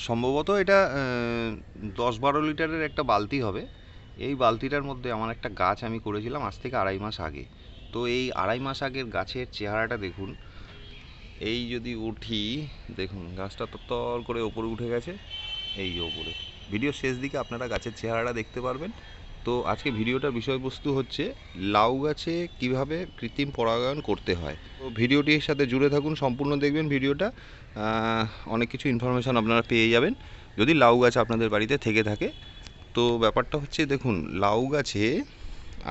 সম্ভবত এটা 10-12 লিটারের একটা বালতি হবে। এই বালতিটার মধ্যে আমার একটা গাছ আমি করেছিলাম আজ থেকে 2.5 মাস আগে। তো এই 2.5 মাস আগের গাছের চেহারাটা দেখুন। এই যদি উঠি, দেখুন গাছটা তত্তর করে ওপরে উঠে গেছে। এই যে ওপরে, ভিডিওর শেষ দিকে আপনারা গাছের চেহারাটা দেখতে পারবেন। তো আজকে ভিডিওটার বিষয়বস্তু হচ্ছে লাউ গাছে কিভাবে কৃত্রিম পরাগায়ন করতে হয়। তো ভিডিওটির সাথে জুড়ে থাকুন, সম্পূর্ণ দেখবেন ভিডিওটা। অনেক কিছু ইনফরমেশান আপনারা পেয়ে যাবেন যদি লাউ গাছ আপনাদের বাড়িতে থেকে থাকে। তো ব্যাপারটা হচ্ছে, দেখুন লাউ গাছে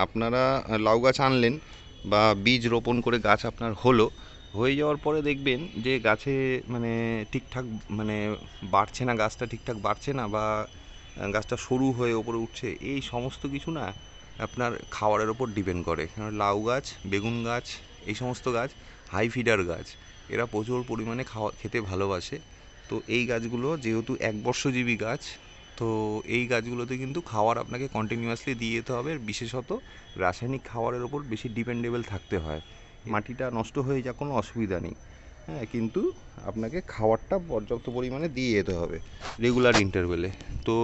আপনারা লাউ গাছ আনলেন বা বীজ রোপণ করে গাছ আপনার হয়ে যাওয়ার পরে দেখবেন যে গাছে মানে ঠিকঠাক মানে বাড়ছে না, গাছটা ঠিকঠাক বাড়ছে না, বা গাছটা সরু হয়ে ওপরে উঠছে। এই সমস্ত কিছু না আপনার খাবারের ওপর ডিপেন্ড করে। কারণ লাউ গাছ, বেগুন গাছ, এই সমস্ত গাছ হাই ফিডার গাছ, এরা প্রচুর পরিমাণে খেতে ভালোবাসে। তো এই গাছগুলো যেহেতু একবর্ষজীবী গাছ, তো এই গাছগুলোতে কিন্তু খাবার আপনাকে কন্টিনিউয়াসলি দিয়ে যেতে হবে। বিশেষত রাসায়নিক খাবারের ওপর বেশি ডিপেন্ডেবল থাকতে হয়। মাটিটা নষ্ট হয়ে যাক, কোনো অসুবিধা নেই, হ্যাঁ, কিন্তু আপনাকে খাবারটা পর্যাপ্ত পরিমাণে দিয়ে যেতে হবে রেগুলার ইন্টারভেলে। তো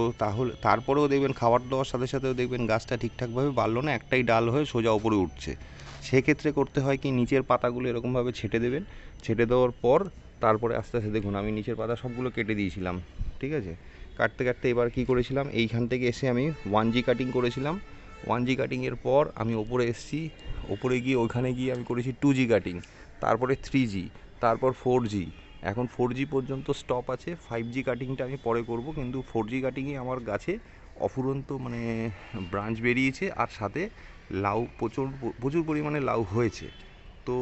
তারপরেও দেখবেন খাবার দেওয়ার সাথে সাথেও দেখবেন গাছটা ঠিকঠাকভাবে বাড়লো না, একটাই ডাল হয়ে সোজা উপরে উঠছে। সেক্ষেত্রে করতে হয় কি, নিচের পাতাগুলো এরকমভাবে ছেটে দেবেন। ছেটে দেওয়ার পর তারপরে আস্তে আস্তে, দেখুন আমি নিচের পাতা সবগুলো কেটে দিয়েছিলাম, ঠিক আছে। কাটতে কাটতে এবার কি করেছিলাম, এইখান থেকে এসে আমি 1G কাটিং করেছিলাম। 1G কাটিংয়ের পর আমি ওপরে এসেছি, ওপরে গিয়ে ওইখানে গিয়ে আমি করেছি 2G কাটিং, তারপরে 3G, তারপর 4G। এখন 4G পর্যন্ত স্টপ আছে। 5G কাটিংটা আমি পরে করব, কিন্তু 4G কাটিংয়ে আমার গাছে অফুরন্ত মানে ব্রাঞ্চ বেরিয়েছে, আর সাথে লাউ প্রচুর পরিমাণে লাউ হয়েছে। তো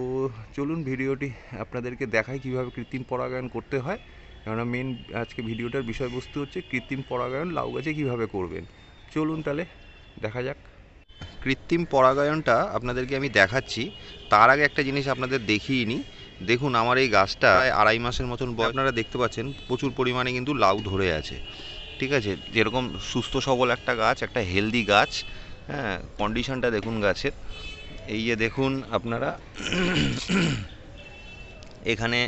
চলুন ভিডিওটি আপনাদেরকে দেখাই কীভাবে কৃত্রিম পরাগায়ন করতে হয়। কেননা মেন আজকে ভিডিওটার বিষয়বস্তু হচ্ছে কৃত্রিম পরাগায়ন লাউ গাছে কীভাবে করবেন। চলুন তাহলে দেখা যাক। কৃত্রিম পরাগায়নটা আপনাদেরকে আমি দেখাচ্ছি, তার আগে একটা জিনিস আপনাদের দেখিয়ে নিই। দেখুন আমার এই গাছটা প্রায় 2.5 মাসের মতন বয়স। আপনারা দেখতে পাচ্ছেন প্রচুর পরিমাণে কিন্তু লাউ ধরে আছে, ঠিক আছে। যেরকম সুস্থ সবল একটা গাছ, একটা হেলদি গাছ, হ্যাঁ, কন্ডিশনটা দেখুন গাছের। এই যে দেখুন আপনারা এখানে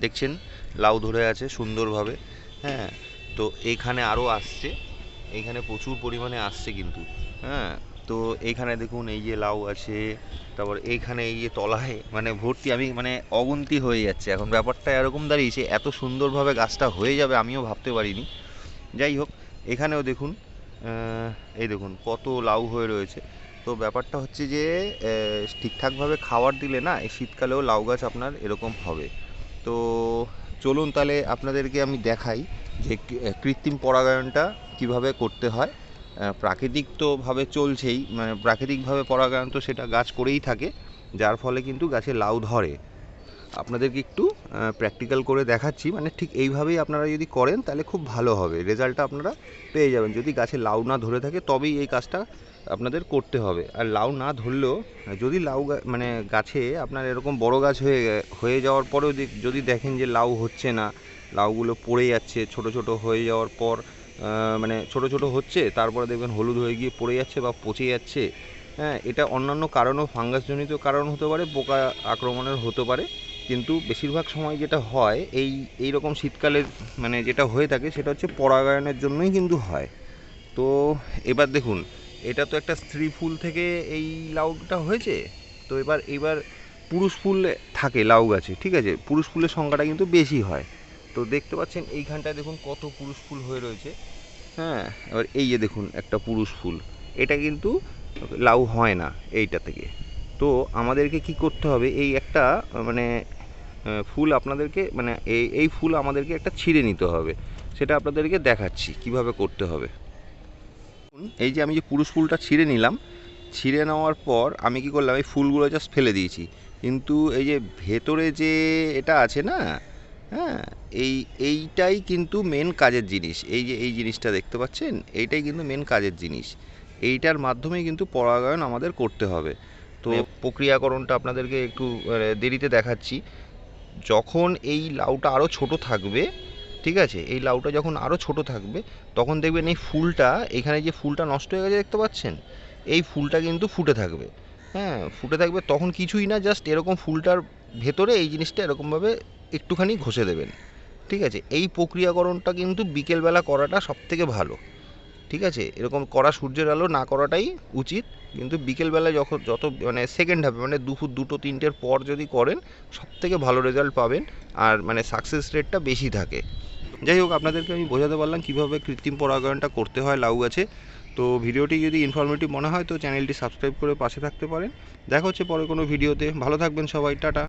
দেখছেন লাউ ধরে আছে সুন্দরভাবে, হ্যাঁ। তো এইখানে আরও আসছে, এইখানে প্রচুর পরিমাণে আসছে কিন্তু, হ্যাঁ। তো এইখানে দেখুন এই যে লাউ আছে, তারপর এইখানে এই যে তলায় মানে ভর্তি, আমি মানে অগুন্তি হয়ে যাচ্ছে। এখন ব্যাপারটা এরকম দাঁড়িয়েছে, এত সুন্দরভাবে গাছটা হয়ে যাবে আমিও ভাবতে পারিনি। যাই হোক, এখানেও দেখুন এই দেখুন কত লাউ হয়ে রয়েছে। তো ব্যাপারটা হচ্ছে যে ঠিকঠাকভাবে খাবার দিলে না, এই শীতকালেও লাউ গাছ আপনার এরকম হবে। তো চলুন তাহলে আপনাদেরকে আমি দেখাই যে কৃত্রিম পরাগায়নটা কিভাবে করতে হয়। প্রাকৃতিক তো ভাবে চলছেই, মানে প্রাকৃতিকভাবে পরাগায়ন তো সেটা গাছ করেই থাকে, যার ফলে কিন্তু গাছে লাউ ধরে। আপনাদেরকে একটু প্র্যাকটিক্যাল করে দেখাচ্ছি, মানে ঠিক এইভাবেই আপনারা যদি করেন তাহলে খুব ভালো হবে, রেজাল্টটা আপনারা পেয়ে যাবেন। যদি গাছে লাউ না ধরে থাকে তবেই এই কাজটা আপনাদের করতে হবে। আর লাউ না ধরলেও, যদি মানে গাছে আপনার এরকম বড় গাছ হয়ে যাওয়ার পরেও যদি দেখেন যে লাউ হচ্ছে না, লাউগুলো পড়ে যাচ্ছে, ছোট ছোট হয়ে যাওয়ার পর মানে ছোট ছোট হচ্ছে, তারপরে দেখবেন হলুদ হয়ে গিয়ে পড়ে যাচ্ছে বা পচে যাচ্ছে, হ্যাঁ, এটা অন্যান্য কারণও ফাঙ্গাসজনিত কারণ হতে পারে, পোকা আক্রমণের হতে পারে। কিন্তু বেশিরভাগ সময় যেটা হয় এই রকম শীতকালে মানে যেটা হয়ে থাকে সেটা হচ্ছে পরাগায়নের জন্যই কিন্তু হয়। তো এবার দেখুন, এটা তো একটা স্ত্রী ফুল থেকে এই লাউটা হয়েছে। তো এবার পুরুষ ফুল থাকে লাউ গাছে, ঠিক আছে। পুরুষ ফুলের সংখ্যাটা কিন্তু বেশি হয়। তো দেখতে পাচ্ছেন এইখানটায় দেখুন কত পুরুষ ফুল হয়ে রয়েছে, হ্যাঁ। এবার এই যে দেখুন একটা পুরুষ ফুল, এটা কিন্তু লাউ হয় না এইটা থেকে। তো আমাদেরকে কি করতে হবে, এই একটা মানে ফুল আপনাদেরকে মানে এই ফুল আমাদেরকে একটা ছিঁড়ে নিতে হবে। সেটা আপনাদেরকে দেখাচ্ছি কিভাবে করতে হবে। এই যে আমি যে পুরুষ ফুলটা ছিঁড়ে নিলাম, ছিঁড়ে নেওয়ার পর আমি কি করলাম, এই ফুলগুলো জাস্ট ফেলে দিয়েছি। কিন্তু এই যে ভেতরে যে এটা আছে না, হ্যাঁ, এইটাই কিন্তু মেন কাজের জিনিস। এই যে এই জিনিসটা দেখতে পাচ্ছেন, এইটাই কিন্তু মেন কাজের জিনিস। এইটার মাধ্যমেই কিন্তু পরাগায়ন আমাদের করতে হবে। তো প্রক্রিয়াকরণটা আপনাদেরকে একটু দেরিতে দেখাচ্ছি। যখন এই লাউটা আরও ছোট থাকবে, ঠিক আছে, এই লাউটা যখন আরও ছোট থাকবে, তখন দেখবেন এই ফুলটা, এখানে যে ফুলটা নষ্ট হয়ে গেছে দেখতে পাচ্ছেন, এই ফুলটা কিন্তু ফুটে থাকবে, হ্যাঁ, ফুটে থাকবে। তখন কিছুই না, জাস্ট এরকম ফুলটার ভেতরে এই জিনিসটা এরকমভাবে একটুখানি ঘষে দেবেন, ঠিক আছে, এই প্রক্রিয়াকরণটা কিন্তু বিকেলবেলা করাটা সবথেকে ভালো। ঠিক আছে, এরকম কড়া সূর্যের আলো না করাটাই উচিত, কিন্তু বিকেলবেলা যত মানে সেকেন্ড হাফে মানে দুপুর 2-3টের পর যদি করেন সবথেকে ভালো রেজাল্ট পাবেন, আর মানে সাকসেস রেটটা বেশি থাকে। যাই হোক, আপনাদেরকে আমি বোঝাতে পারলাম কীভাবে কৃত্রিম পরাগায়নটা করতে হয় লাউ গাছে। তো ভিডিওটি যদি ইনফরমেটিভ মনে হয় তো চ্যানেলটি সাবস্ক্রাইব করে পাশে থাকতে পারেন। দেখা হচ্ছে পরে কোনো ভিডিওতে। ভালো থাকবেন সবাই, টাটা।